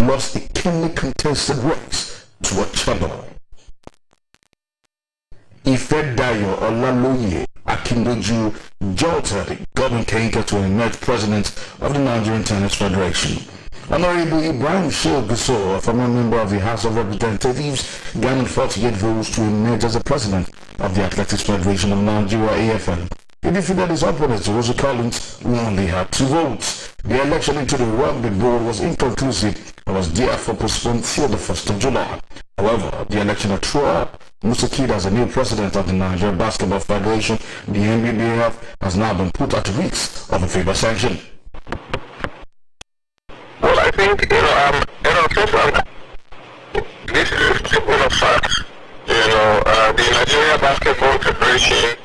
lost a keenly contested race to a chamber. Ifedayo Olaloye Akindoju jolted Godwin Kenke to emerge president of the Nigerian Tennis Federation. Honorable Ibrahim Shehu Gusso, a former member of the House of Representatives, garnered 48 votes to emerge as the president of the Athletics Federation of Nigeria (AFN). He defeated his opponent, Rosie Collins, who only had 2 votes. The election into the rugby board was inconclusive and was therefore postponed till the 1st of July. However, the election of Troy Musakid as the new president of the Nigeria Basketball Federation, the NBBF, has now been put at risk of a FIBA sanction. Well, I think, this is a statement of facts. The Nigeria Basketball Federation,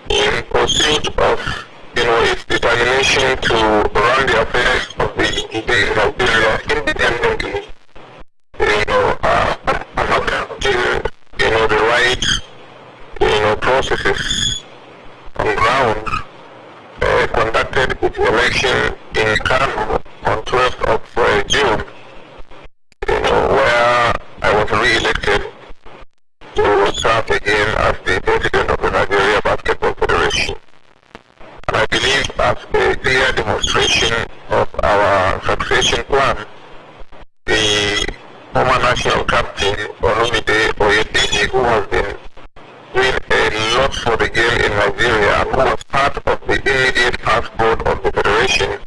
in pursuit of, its determination to run the affairs of the Nigeria independently, the right, processes on ground, conducted its election in Kano on 12th of June, where I was re-elected to serve again as the president of the Nigeria Basketball Federation. And I believe as a clear demonstration of our succession plan, the former national captain, Olumide Oyedeji, who has been doing a lot for the game in Nigeria and who was part of the immediate past board of the federation,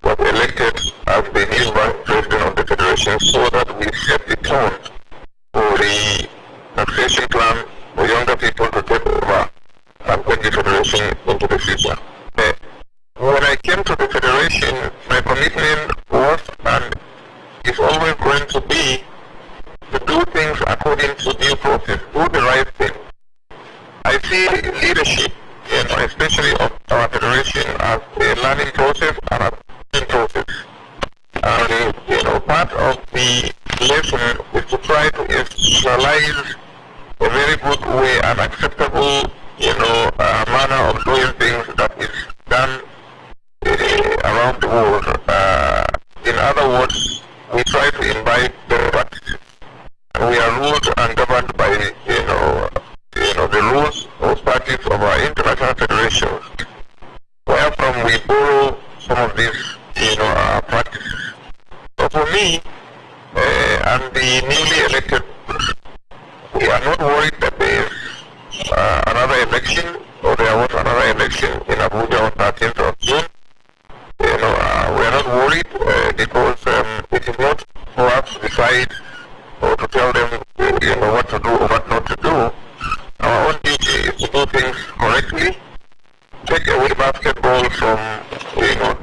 was elected as the new vice president of the federation, so that we set the tone for the succession plan for younger people to take over and take the federation into the future. When I came to the federation, my commitment was and is always going to be to do things according to due process, do the right thing. I see leadership, especially of our federation, as a learning process and a teaching process. And, part of the lesson is to try to institutionalize a very good way and acceptable, manner of doing things that is done around the world. In other words, we try to imbibe the practices. We are ruled and governed by, the rules or statutes of our international federations, wherefrom we borrow some of these, practices. So for me, and the newly elected, we are not worried that there is another election, or there was another election in Abuja on 13th of June. We are not worried because it is not for us to decide or to tell them, what to do or what not to do. Our own duty is to do things correctly, take away basketball from,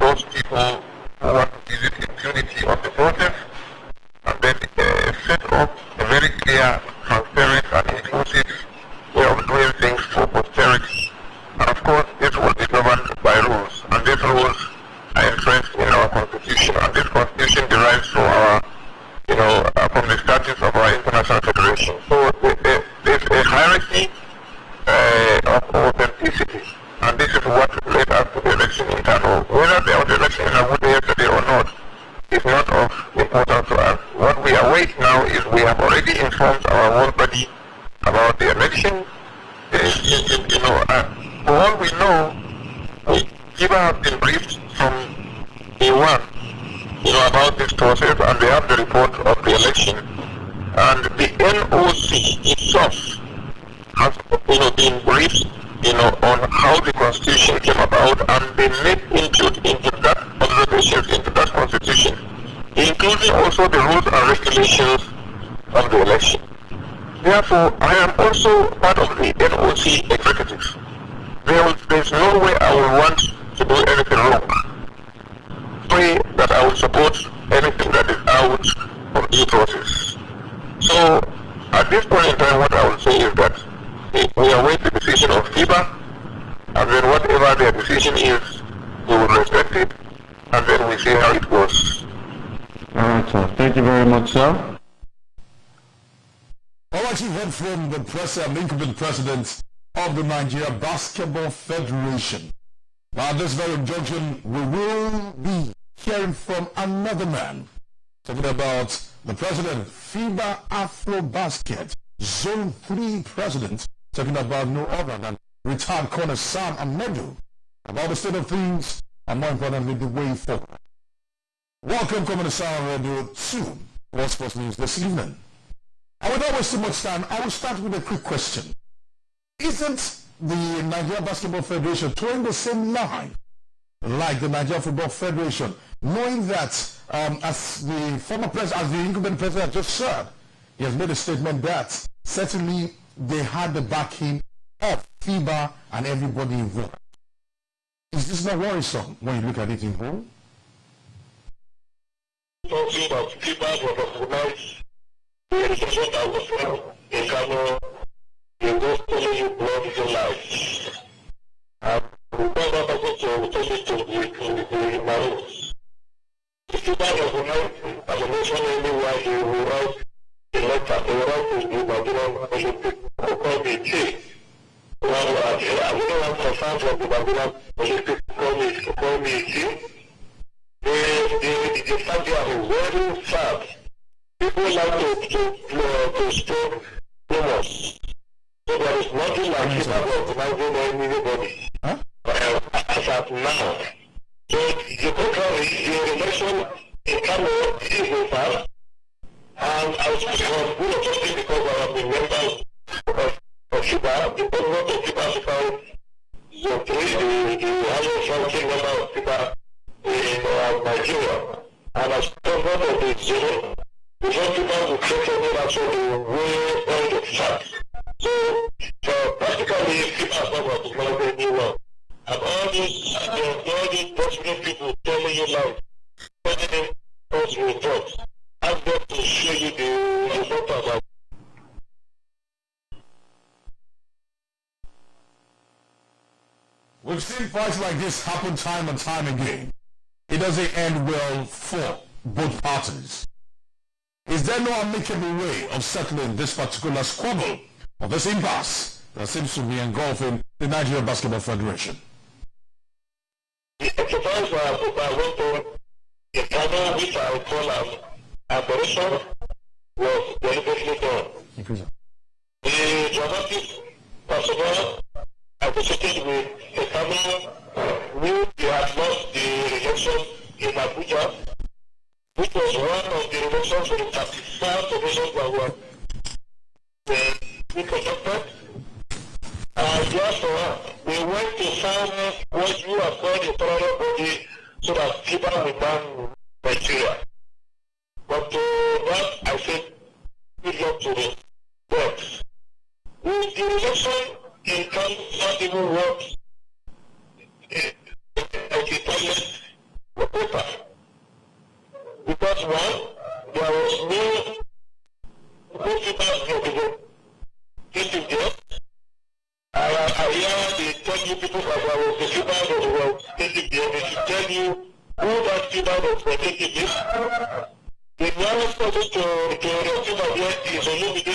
those people who want to visit impunity of the process, and then set up a very clear, transparent and inclusive way of doing things for posterity. And of course, this will be governed by rules, and these rules are entrenched in our constitution, and this constitution derives from our, from the statutes of our international federation. So there's a hierarchy of authenticity, and this is what led us to the election in Kano. Whether there was an election in Abuja yesterday or not is not of importance to us. What we await now is we have already informed our whole body about the election. For all we know, people have been briefed from day one, about this process, and they have the report of the election. And the NOC itself has, been briefed, on how the constitution came about, and they made input into that observations into that constitution, including also the rules and regulations of the election. Therefore, I am also part of the NOC executives. There's no way I will want to do anything wrong. Pray that I will support anything that is out of due process. So, at this point in time, what I will say is that we await the decision of FIBA, and then whatever their decision is, we will respect it, and then we see how it goes. Alright, sir. Thank you very much, sir. Alright, you heard from the incumbent president of the Nigeria Basketball Federation. Now, at this very junction, we will be hearing from another man talking about the president, FIBA Afro Basket, Zone 3 president, talking about no other than retired corner Sam Amedu, about the state of things, and more importantly, the way forward. Welcome, Community Sound Radio 2, World Sports News this evening. And without wasting much time, I will start with a quick question. Isn't the Nigeria Basketball Federation towing the same line like the Nigeria Football Federation, knowing that as the former president, as the incumbent president just said, he has made a statement that certainly they had the backing of FIBA and everybody involved. Is this not worrisome when you look at it in whole? Talking about FIBA was recognized the decision that was held in Kano in those telling blood is your life. And we never forget to tell it to the Maroons. The FIBA was recognized as a nation anywhere they will write a letter, they will write to the Babylon Olympic Committee. I don't want to sound from the Babylon Olympic Committee. The fact they are very sad. People like to stop rumors. So there is nothing like FIBA organizing anybody. As of now. So the contrary, the election in Kano is over. And I was good of something because I have been members of FIBA, the president of FIBA, the highest ranking member of FIBA in Nigeria. And as president of the zone, the FIBA will take any action the way on the facts. So practically FIBA has not recognized anyone. And all these possible people telling you now, telling us results, ask them to show you the result about. We've seen fights like this happen time and time again. It doesn't end well for both parties. Is there no amicable way of settling this particular squabble or this impasse that seems to be engulfing the Nigeria Basketball Federation? The exercise I went on in Kano, which I call as aberration, was deliberately done. The dramatic personnel associated with the Kano knew they had lost the election in Abuja, which was one of the elections for the 35 elections that were being conducted. And therefore, we went to find what you have called a parallel body so that people will ban Nigeria. But that, I said, good luck to the works. With the election in Kano not even work at the toilet or paper. Because one, there was no people getting there. I hear they tell you people that there was the FIBA that was taking there, they should tell you who that FIBA was taking this. The nearest person to the FIBA there is Olumide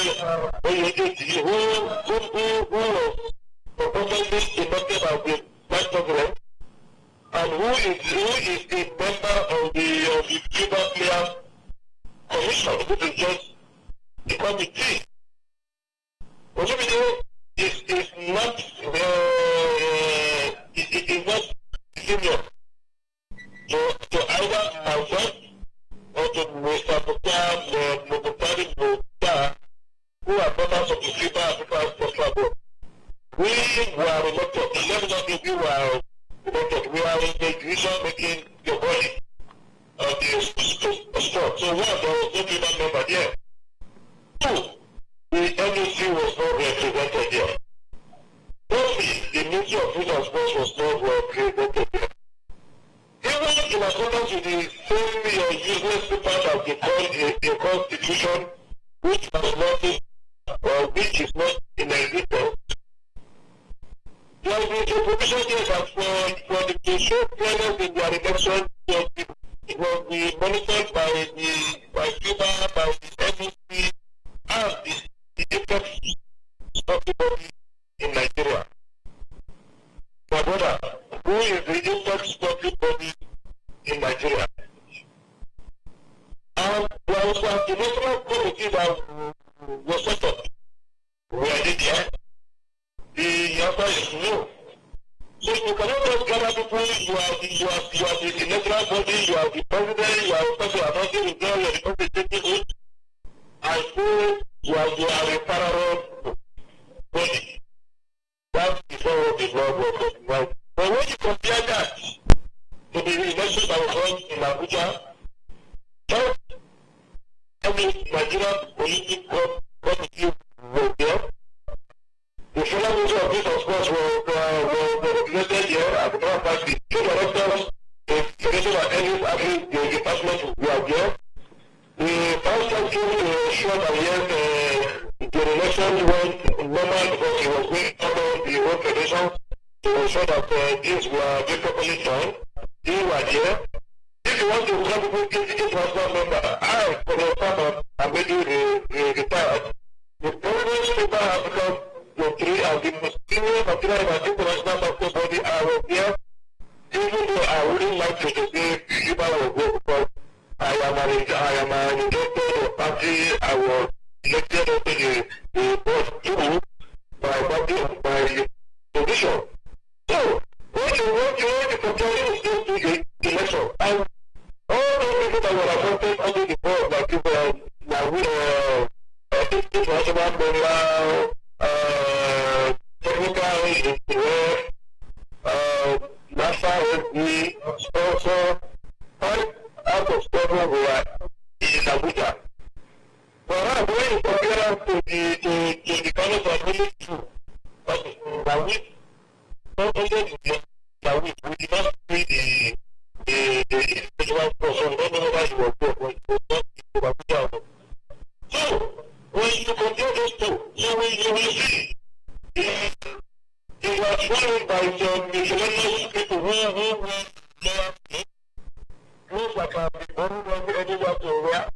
who was supposedly elected as the vice president, and who is the member of the FIBA Player Commission, which is just the committee. Olumide is not senior to either myself or to Mr. Mokutari Mukhtar, who are members of the FIBA African Sports Board. We were elected, 11 of we were elected. We are in the division making the body of the sport. So one, there was no FIBA member there. Two, the NEC was not represented there. Thirdly, the Ministry of Youth and Sports was not represented there. Even in accordance with the same useless paper that they call a constitution, which was not or which is not in existence, there is a provision there that for the to show fairness in their election, it will be monitored by FIBA, by the NEC, and the apex body in Nigeria. My brother, who is the apex body in Nigeria? And was the national committee that was set up. We are there. The answer is no. So you cannot just gather people, you are the national body, you are the president, you are the person who are not doing well, you are the person taking it. I feel you are a parallel body. That is all the law works. Right? But when you compare that to the elections that was held in Abuja, just every Nigerian political committee was there. The final minister of this, of course, was regulated here at the Power Party. Two directors, the Federation of English, actually, the department were there. The vice chancellor to ensure that yes, the election went normal because he was going under the whole federation to ensure that things were being properly done. They were there. If you want to tell people each national member, I, for the part I'm maybe retired. The president member has become the three and the most senior material and international software body I was there. Even though I wouldn't like to say if I was there because I am an elected of party, I was elected into the board too by party of my position. So, when you compare to the election, and all those people that were appointed under the board, like people international member, technical engineer, NASA SD, also, 5 out of 7 were in Abuja. But when you compare to the kind of administration, that we not only that we did not see the individual person, not know whether you were there, but it was not in Abuja. So, when you compare those two, you will see it was followed by some miscellaneous people who were there. Looks like I've been born anywhere to where.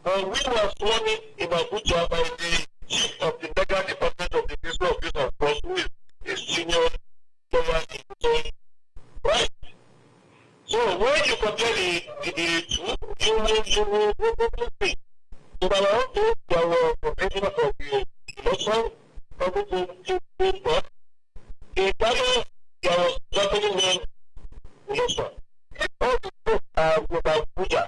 But we were sworn in Abuja by the chief of the legal department of the Ministry of Youth and Sports, who is a senior lawyer in the right? So when you compare the two, you will see. So there were also there were professionals of the election, public to but the panel there was definitely no election. All the people are with Abuja.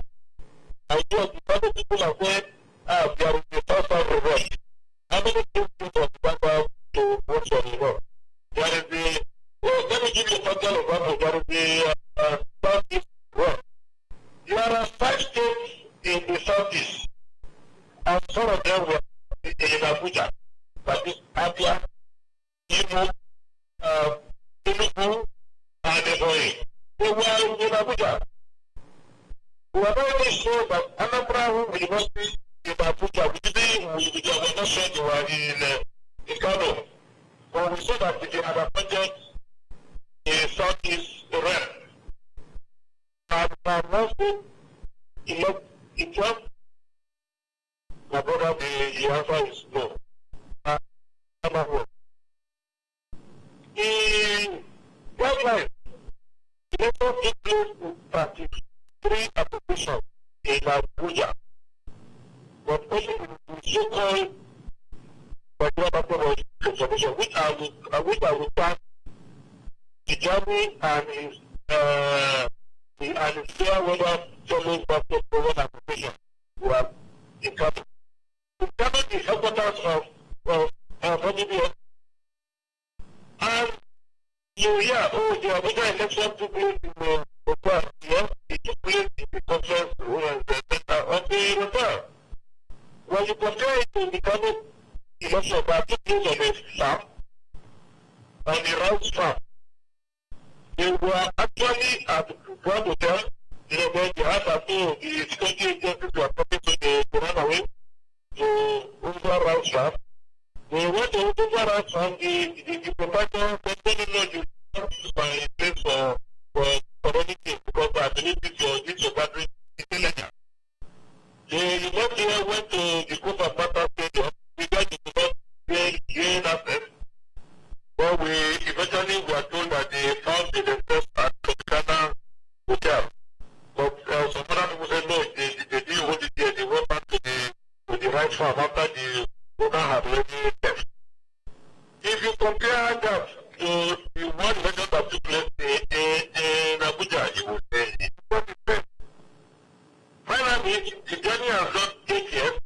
I know the other people are saying, they are in the first time to vote. How many people from the background to vote for the vote? There is the, let me give you a total example. There is the Southeast vote. There are 5 states in the Southeast, and some of them were in Abuja. That is Abia, Imo, Enugu, and Ebonyi. They were in Abuja. We are very sure that Anambra University in Abuja, we were not sure they were in Kano. But we saw that they had appointed a Southeast rep. And also, in Trump, my brother, the answer is no. The guideline, the level includes practice. 3 applications in Abuja, but also in so-called conservation, which I will thank the journey and his fair weather following passport for one application were in Kano. Kano is the headquarters of DBN, and you hear, the Abuja election took place in yes, it took place in the conference room of the hotel. When you compare it to the Kano election that took place on the farm, on the round farm, they were actually at the Grand Hotel. When they had the security agencies were talking to the runaway to over round farm. They went to over round farm, the proprietor didn't know you by place for anything because I believe this your battery is illegal. The left here went to the Coast of Mata Stadium. We got to gain access. But we eventually were told that they found themselves at the Ghana Hotel. But some other people said no, they didn't hold it there, they went back right farm after the owner had already left. If you compare that to the one election that took place in Abuja, you will say it's not the best. Finally, the journey has done 8 years.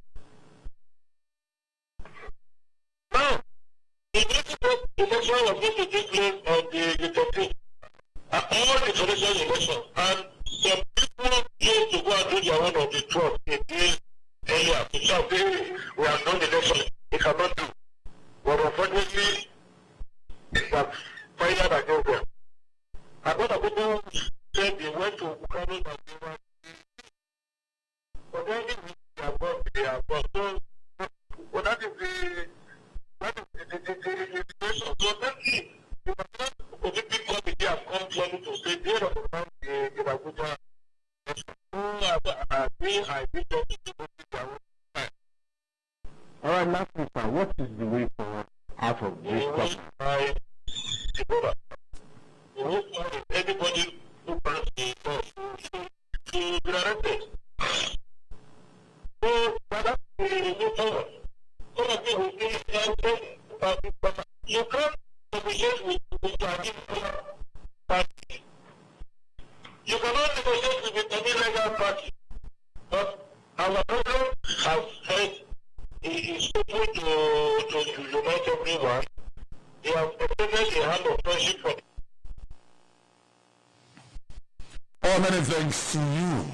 Now, the next election was going to take place on the 13th. All the traditional elections, and some people chose to go and do their own on the 12th again earlier. To say, we have done the election, it cannot do. But unfortunately, it was fired against them. And other people said they went to Ukano and they were, but then they are gone. So, well, that is the situation. So let's see. The Olympic Committee have come clearly to say they recognize the Abuja. All right, last one, sir. What is the way forward out of this problem? Anybody who to be arrested. So, that's the way forward. You can't negotiate with the party. You cannot negotiate with any legal party. But our president has said he is open to unite everyone. He has extended a hand of friendship for them. Oh, many thanks to you,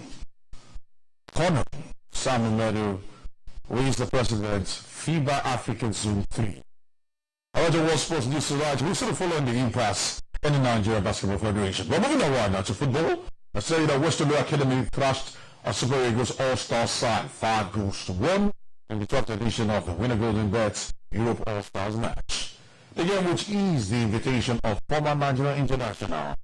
Colonel Sam Meadow, who is the president, FIBA African Zone 3. All the World Sports News tonight, we're still following the impasse in the Nigeria Basketball Federation. But moving on right now to football, let's tell you that Western Academy thrashed a Super Eagles All-Star side 5-1 in the 12th edition of the Winner Golden Bets Europe All-Stars match. The game, which is the invitation of former Nigerian international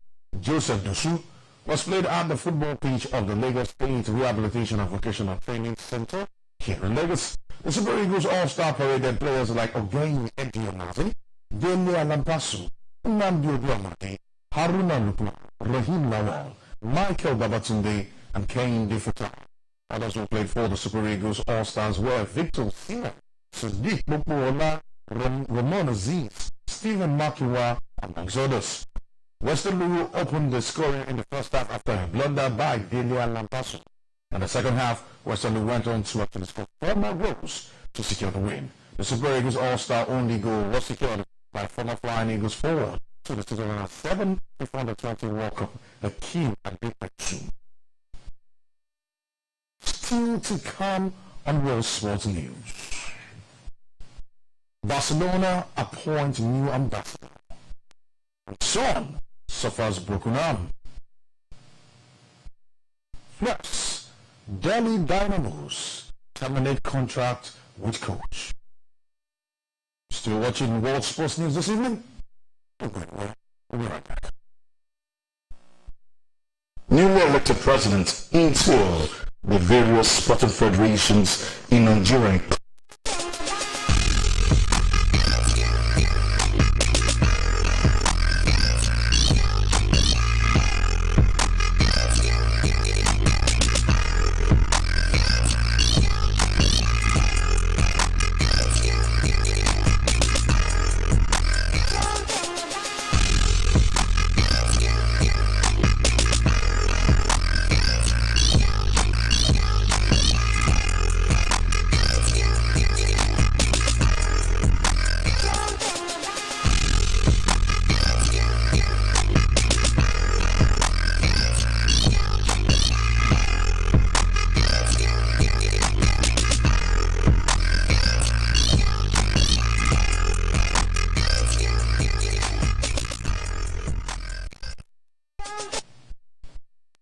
Joseph Dusu, was played at the football pitch of the Lagos State Rehabilitation and Vocational Training Center here in Lagos. The Super Eagles All-Star paraded players like Ogenyi Edionazi, Dele Alampasu, Nnamdi Oduamade, Haruna Lukman, Rahim Lawal, Michael Babatunde, and Kane Defota. Others who played for the Super Eagles All-Stars were Victor Sina, Sadiq Mokuola, Ramon Aziz, Stephen Makiwa, amongst others. Western Lulu opened the scoring in the first half after a blunder by Dele Alampasu. In the second half, Western Lulu went on to actually score 4 more goals to secure the win. The Super Eagles All-Star only goal was secured by former Flying Eagles forward to the 2007 FIFA 20 World Cup, Hakeem Adepetu. Still to come on World Sports News. Barcelona appoint new ambassador. Son suffers broken arm. Plus, Delhi Dynamos terminate contract with coach. Still watching World Sports News this evening? We'll be right back. Newly elected president in tour with various sporting federations in Nigeria.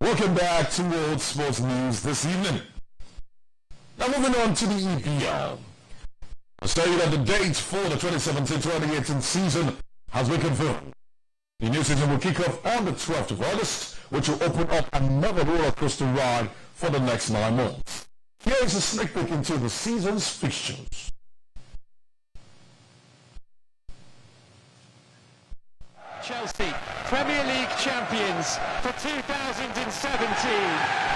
Welcome back to World Sports News this evening. Now moving on to the EPL. I'll tell you that the date for the 2017-2018 season has been confirmed. The new season will kick off on the 12th of August, which will open up another roller coaster ride for the next 9 months. Here is a sneak peek into the season's fixtures. Chelsea, Premier League champions for 2017.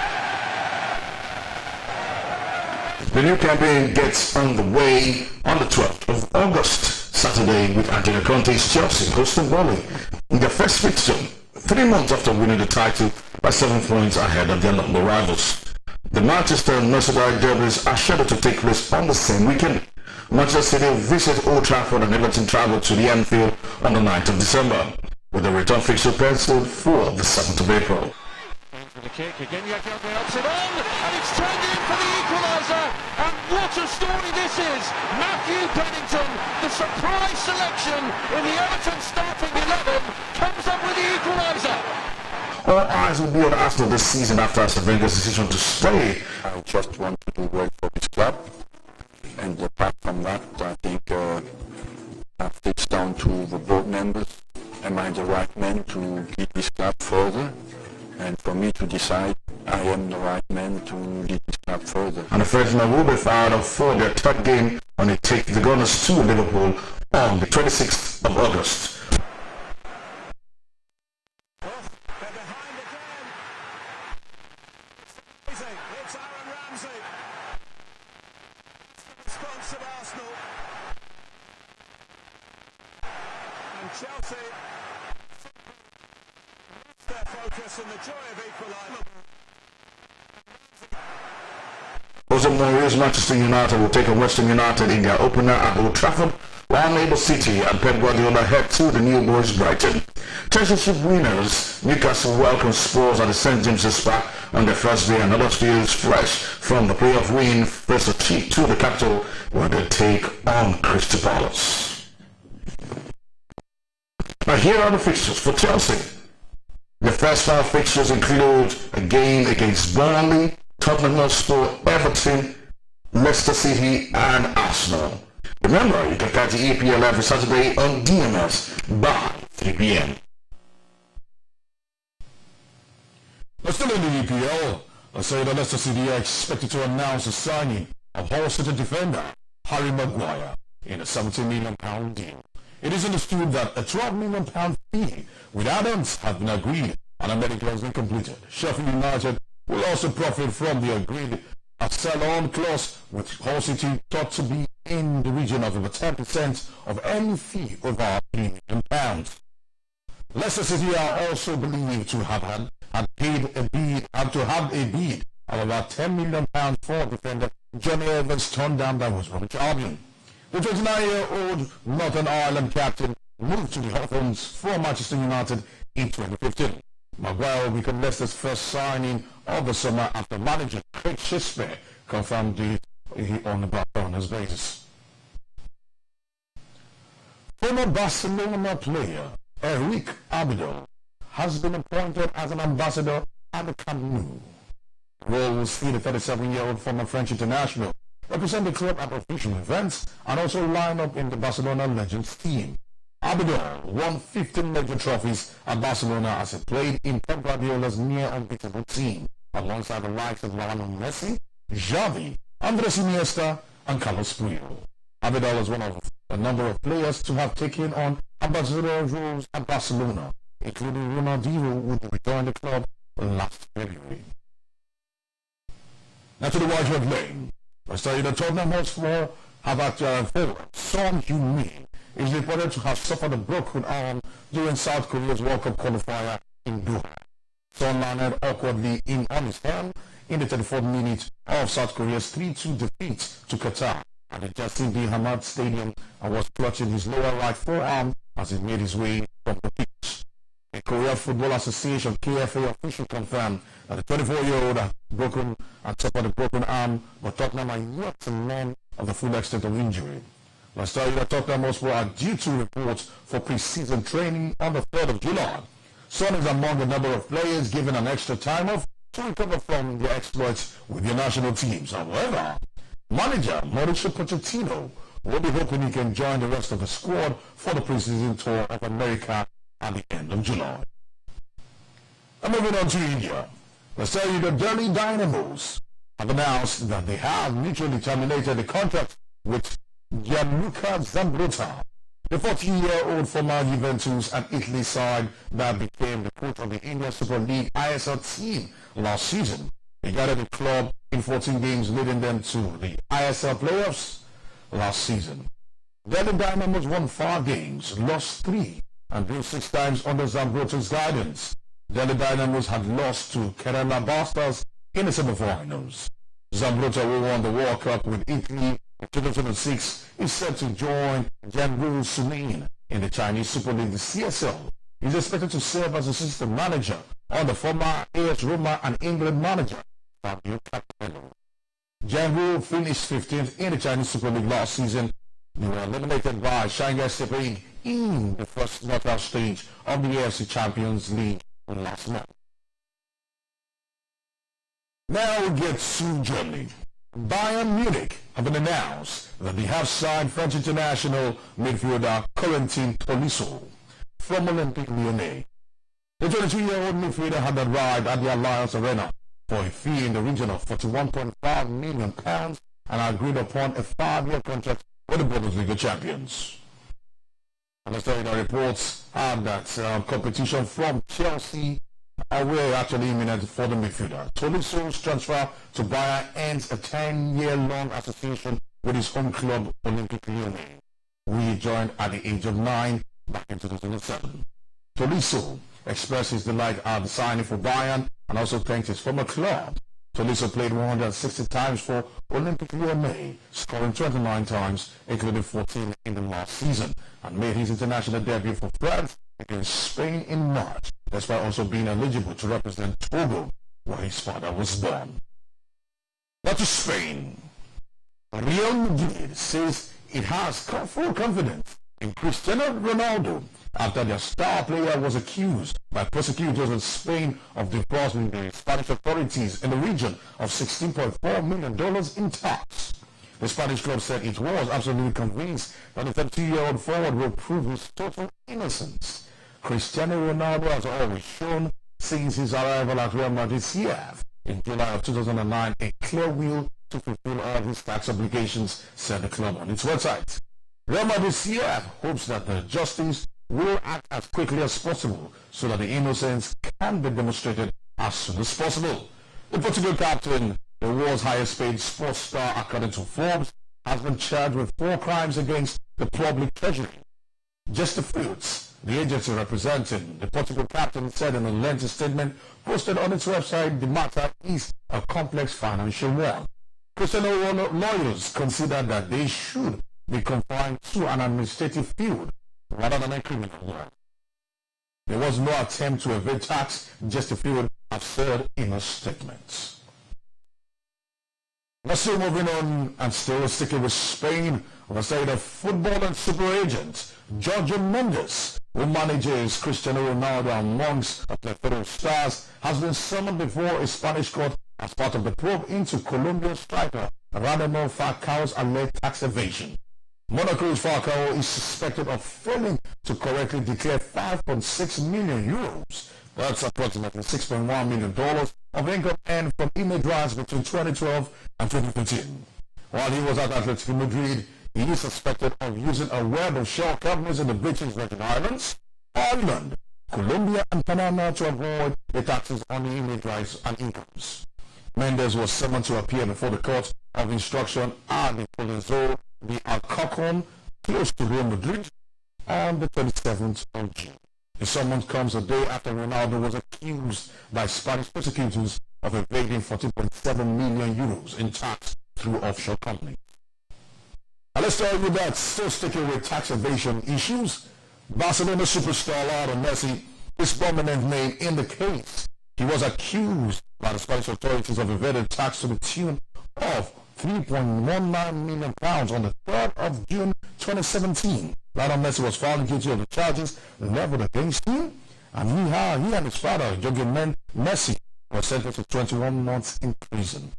The new campaign gets underway on the 12th of August, Saturday, with Antonio Conte's Chelsea hosting Burnley in their first fixture, 3 months after winning the title by 7 points ahead of their London rivals. The Manchester and Merseyside derbies are scheduled to take place on the same weekend. Manchester City visit Old Trafford and Everton travel to the Anfield on the 9th of December, with the return fixture penciled for the 7th of April. The kick again, Yakelke helps it on, and it's turned in for the equaliser. And what a story this is! Matthew Pennington, the surprise selection in the Everton starting 11, comes up with the equaliser. All eyes will be on Arsenal this season after Arsene Wenger's decision to stay. I just want to do well for this club, and apart from that, I think it's down to the board members. Am I the right man to lead this club further? And for me to decide, I am the right man to lead this club further. And the Frenchman will be fired up for their third game when they take the Gunners to Liverpool on the 26th of August. Chelsea, their focus and the joy of equalising. Jose Mourinho's Manchester United will take on Western United in their opener at Old Trafford, while Neighbour City and Pep Guardiola head to the new boys Brighton. Championship winners Newcastle welcome Spurs at the St James's Park on their first day, and Huddersfield fresh from the playoff win first achieved to the capital, where they take on Crystal Palace. Now here are the fixtures for Chelsea. The first 5 fixtures include a game against Burnley, Tottenham Hotspur, Everton, Leicester City and Arsenal. Remember, you can catch the EPL every Saturday on DMS by 3 p.m. But still in the EPL, let's say that Leicester City are expected to announce the signing of Hull City defender Harry Maguire in a £17 million deal. It is understood that a £12 million fee with add-ons have been agreed and a medical has been completed. Sheffield United will also profit from the agreed sell-on clause, with Hull City thought to be in the region of over 10% of any fee over £3 million. Leicester City are also believed to have a bid of about £10 million for defender Johnny Evans turned down by West Bromwich Albion. The 29-year-old Northern Ireland captain moved to the Hawthorns from Manchester United in 2015. Maguire will become Leicester's first signing of the summer after manager Craig Shakespeare confirmed it on a back-on-his basis. Former Barcelona player Eric Abidal has been appointed as an ambassador at the Camp Nou. The role will see the 37-year-old former French international represent the club at official events and also line up in the Barcelona Legends team. Abidal won 15 major trophies at Barcelona as he played in Pep Guardiola's near-unbeatable team, alongside the likes of Lionel Messi, Xavi, Andres Iniesta, and Carlos Puyol. Abidal is one of a number of players to have taken on ambassador roles at Barcelona, including Ronaldinho, who rejoined the club last February. Now to the White Lane. Let's tell you that Tottenham Hotspur have actually forward Son Heung-min is reported to have suffered a broken arm during South Korea's World Cup qualifier in Doha. Son landed awkwardly on his hand in the 34th minute of South Korea's 3-2 defeat to Qatar at the Jassim bin Hamad Stadium and was clutching his lower right forearm as he made his way from the pitch. The Korea Football Association KFA official confirmed that the 24-year-old had suffered a broken arm, but Tottenham are yet to learn of the full extent of injury. Let's tell you that Tottenham Hotspur are due to report for pre-season training on the 3rd of July. Son is among a number of players given an extra time off to recover from their exploits with their national teams. However, manager Mauricio Pochettino will be hoping he can join the rest of the squad for the pre-season tour of America at the end of July. And moving on to India. Let's tell you that Delhi Dynamos have announced that they have mutually terminated the contract with Gianluca Zambrotta, the 40-year-old former Juventus and Italy side that became the coach of the Indian Super League ISL team last season. He guided the club in 14 games, leading them to the ISL playoffs last season. Delhi Dynamos won 5 games, lost 3, and drew 6 times under Zambrota's guidance. Delhi Dynamos had lost to Kerala Blasters in the semi-finals. Zambrota, who won the World Cup with Italy in 2006, is set to join Janru Sunin in the Chinese Super League, the CSL. He is expected to serve as assistant manager on the former AS Roma and England manager Fabio Capello. Janru finished 15th in the Chinese Super League last season. They were eliminated by Shanghai Sepang in the first knockout stage of the AFC Champions League last month. Now we get to Germany. Bayern Munich have been announced that they have signed French international midfielder Corentin Tolisso from Olympique Lyonnais. The 22-year-old midfielder had arrived at the Alliance Arena for a fee in the region of £41.5 million and agreed upon a 5-year contract with the Bundesliga champions. And let's tell you the reports are that competition from Chelsea were actually imminent for the midfielder. Tolisso's transfer to Bayern ends a 10-year-long association with his home club Olympique Lyonnais, who he joined at the age of 9 back in 2007. Tolisso expressed his delight at the signing for Bayern and also thanked his former club. Tolisso played 160 times for Olympique Lyonnais, scoring 29 times, including 14 in the last season, and made his international debut for France against Spain in March, despite also being eligible to represent Togo, where his father was born. Now to Spain. Real Madrid says it has full confidence in Cristiano Ronaldo after their star player was accused by prosecutors in Spain of depositing the Spanish authorities in the region of $16.4 million in tax. The Spanish club said it was absolutely convinced that the 32-year-old forward will prove his total innocence. Cristiano Ronaldo has always shown since his arrival at Real Madrid CF in July of 2009 a clear will to fulfill all his tax obligations, said the club on its website. Real Madrid CF hopes that the justice will act as quickly as possible so that the innocence can be demonstrated as soon as possible. The Portugal captain, the world's highest paid sports star according to Forbes, has been charged with 4 crimes against the public treasury. Just the fruits. The agency representing the Portugal captain said in a lengthy statement posted on its website the matter is a complex financial one. Cristiano lawyers consider that they should be confined to an administrative field rather than a criminal one. There was no attempt to evade tax, just a field have said in a statement. Now still moving on and still sticking with Spain, on the side of football and super agent Jorge Mendes, who manages Cristiano Ronaldo amongst the fellow stars, has been summoned before a Spanish court as part of the probe into Colombian striker Radamel Falcao's alleged tax evasion. Monaco's Falcao is suspected of failing to correctly declare 5.6 million euros, that's approximately $6.1 million, of income earned from image rights between 2012 and 2015. While he was at Atletico Madrid, he is suspected of using a web of shell companies in the British Virgin Islands, Ireland, Colombia and Panama to avoid the taxes on the image rights and incomes. Mendes was summoned to appear before the court of instruction at the Polizo the Alcorcon, close to Real Madrid, on the 27th of June. The summons comes a day after Ronaldo was accused by Spanish prosecutors of evading 14.7 million euros in tax through offshore companies. Now let's tell you that, still sticking with tax evasion issues, Barcelona superstar Lionel Messi is prominent name in the case. He was accused by the Spanish authorities of evading tax to the tune of £3.19 million on the 3rd of June 2017. Lionel Messi was found guilty of the charges leveled against him, and he and his father, Jorge Messi, were sentenced to 21 months in prison.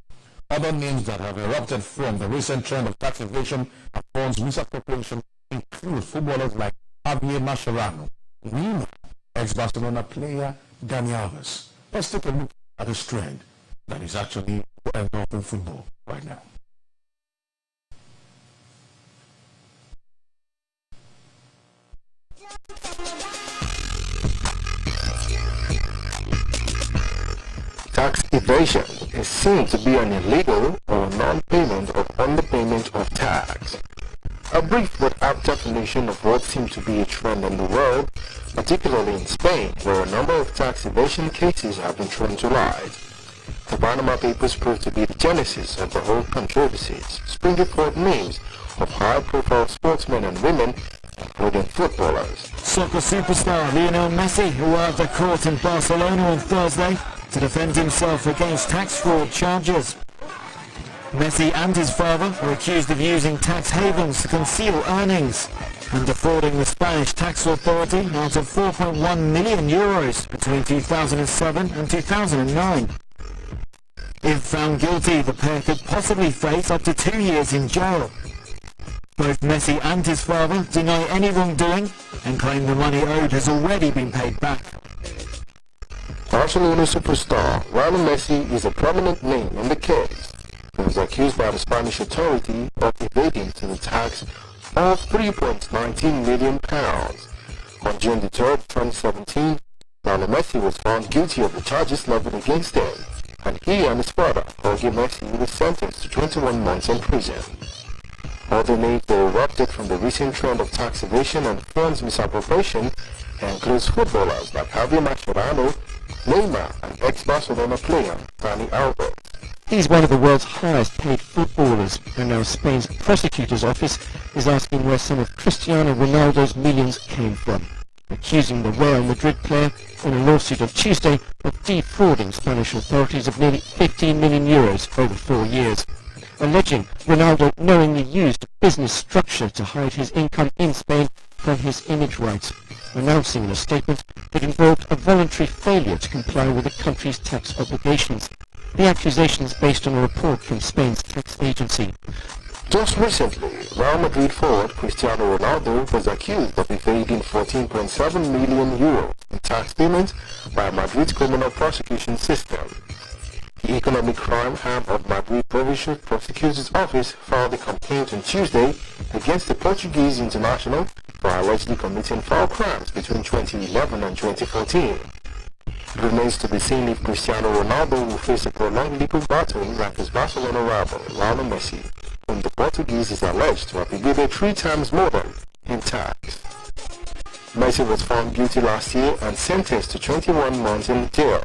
Other names that have erupted from the recent trend of tax evasion and funds misappropriation include footballers like Javier Mascherano, Neymar, ex-Barcelona player Dani Alves. Let's take a look at this trend that is actually engulfing football right now. Tax evasion is seen to be an illegal or non-payment or underpayment of tax. A brief but apt definition of what seems to be a trend in the world, particularly in Spain, where a number of tax evasion cases have been thrown to light. The Panama Papers proved to be the genesis of the whole controversies, springing forth names of high-profile sportsmen and women, including footballers. Soccer superstar Lionel Messi arrived at court in Barcelona on Thursday to defend himself against tax fraud charges. Messi and his father were accused of using tax havens to conceal earnings and defrauding the Spanish tax authority out of 4.1 million euros between 2007 and 2009. If found guilty, the pair could possibly face up to 2 years in jail. Both Messi and his father deny any wrongdoing and claim the money owed has already been paid back. Barcelona superstar Lionel Messi is a prominent name in the case. He was accused by the Spanish authority of evading to the tax of £3.19 million. On June 3, 2017, Lionel Messi was found guilty of the charges leveled against him, and he and his father, Jorge Messi, were sentenced to 21 months in prison. Other names that erupted from the recent trend of tax evasion and funds misappropriation includes footballers like Javier Mascherano, Neymar, and ex-Barcelona player Dani Alves. He's one of the world's highest paid footballers, and now Spain's prosecutor's office is asking where some of Cristiano Ronaldo's millions came from, accusing the Real Madrid player in a lawsuit on Tuesday of defrauding Spanish authorities of nearly 15 million euros over 4 years, alleging Ronaldo knowingly used a business structure to hide his income in Spain from his image rights, announcing in a statement that involved a voluntary failure to comply with the country's tax obligations. The accusation is based on a report from Spain's tax agency. Just recently, Real Madrid forward Cristiano Ronaldo was accused of evading 14.7 million euros in tax payments by Madrid's criminal prosecution system. The economic crime arm of Madrid Provincial Prosecutor's Office filed a complaint on Tuesday against the Portuguese international for allegedly committing foul crimes between 2011 and 2014. It remains to be seen if Cristiano Ronaldo will face a prolonged legal battle like his Barcelona rival, Lionel Messi, whom the Portuguese is alleged to have evaded 3 times more than in tax. Messi was found guilty last year and sentenced to 21 months in jail.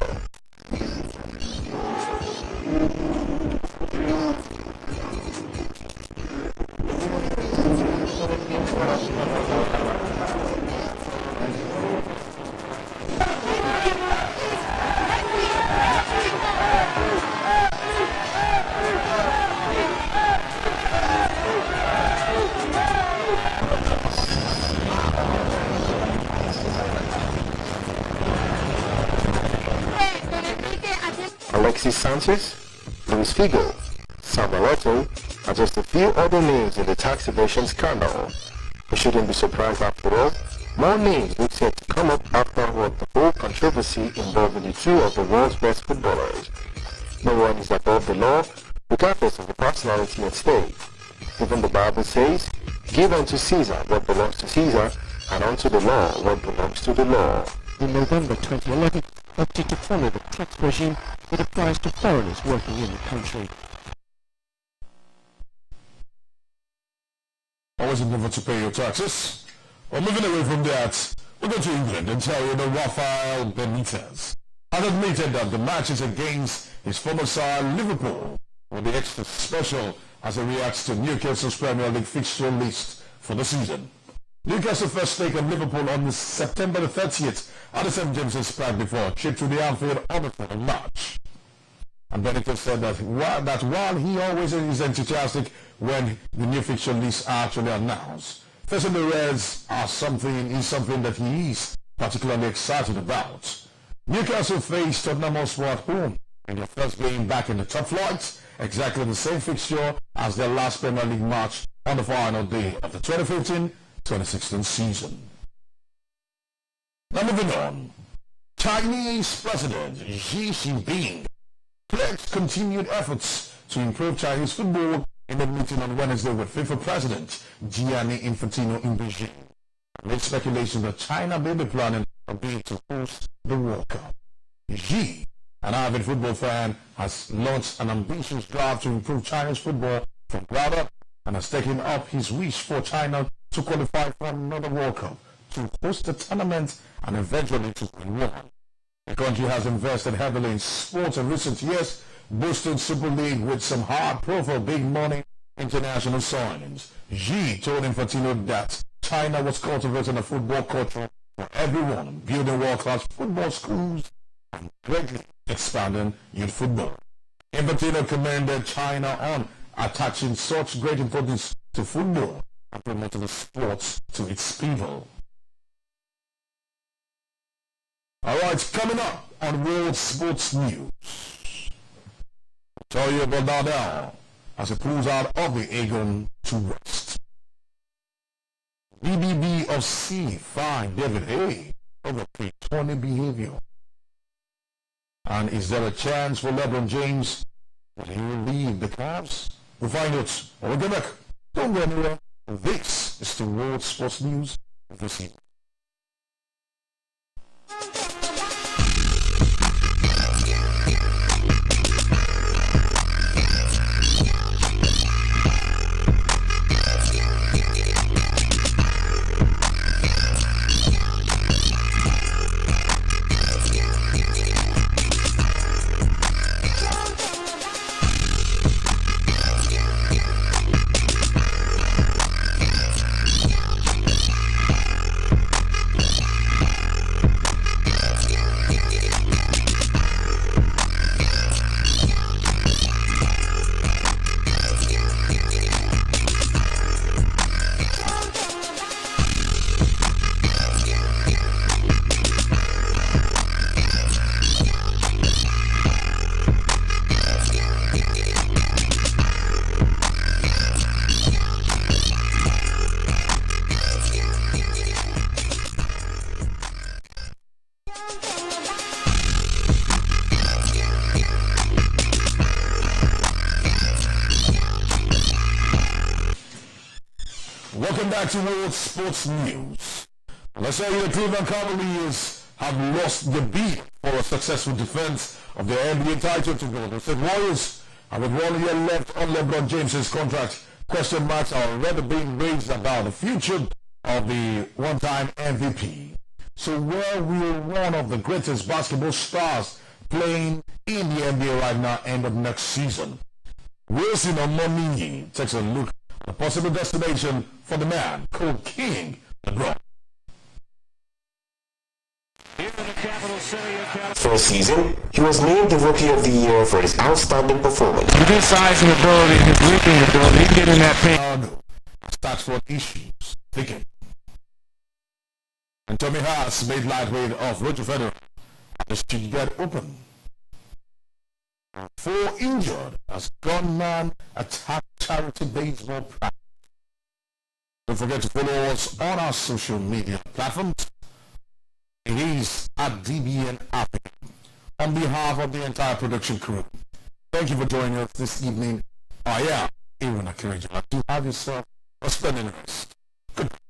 Alexis Sanchez, Luis Figo, Samuel Eto'o are just a few other names in the tax evasion scandal. We shouldn't be surprised after all. More names look set to come up after what the whole controversy involving the 2 of the world's best footballers. No one is above the law, regardless of the personality at stake. Even the Bible says, "Give unto Caesar what belongs to Caesar, and unto the law what belongs to the law." In November 2011, opted to follow the tax regime that applies to foreigners working in the country. Always endeavor to pay your taxes. Well, moving away from that, we'll go to England and tell you that Rafael Benitez has admitted that the matches against his former side Liverpool will be extra special as he reacts to Newcastle's Premier League fixture list for the season. Newcastle first take on Liverpool on September the 30th at the St. James's Park before a trip to the Anfield on the 4th of March. And Benitez said that while he always is enthusiastic when the new fixture lists are actually announced, facing the Reds is something that he is particularly excited about. Newcastle faced Tottenham Hotspur at home in their first game back in the top flight, exactly the same fixture as their last Premier League match on the final day of the 2015-2016 season. Now moving on, Chinese President Xi Jinping pledged continued efforts to improve Chinese football in a meeting on Wednesday with FIFA President Gianni Infantino in Beijing. Amid speculation that China may be planning a bid to host the World Cup. Xi an avid football fan, has launched an ambitious drive to improve China's football from ground up and has taken up his wish for China to qualify for another World Cup, to host a tournament and eventually to win one. The country has invested heavily in sports in recent years, boosting Super League with some hard-profile big money international signings. Xi told Infantino that China was cultivating a football culture for everyone, building world-class football schools and greatly expanding youth football. Infantino commended China on attaching such great importance to football and promoting the sports to its people. Alright, coming up on World Sports News, I'll tell you about Nadal as he pulls out of the Aegon to rest. BBB of C fined David A over platonic behavior. And is there a chance for LeBron James that he will leave the Cavs? We'll find out when we get back. Don't go anywhere. This is the World Sports News this evening. Welcome back to World Sports News. Let's tell you the Cleveland Cavaliers have lost the beat for a successful defense of their NBA title to Golden State Warriors. And with 1 year left on LeBron James's contract, question marks are already being raised about the future of the one-time MVP. So where will one of the greatest basketball stars playing in the NBA right now end up next season? Wilson Omonini takes a look a possible destination for the man called King LeBron. For a season, he was named the Rookie of the Year for his outstanding performance. With his size and ability, his leaping ability, he can get in that paint. Starts for issues, thinking. And Tommy Haas made lightweight of Roger Federer. The street get open. 4 injured as gunman attacked charity baseball practice. Don't forget to follow us on our social media platforms. It is at DBN Africa. On behalf of the entire production crew, thank you for joining us this evening. I am Aaron Akirija. Do have yourself a splendid rest. Goodbye.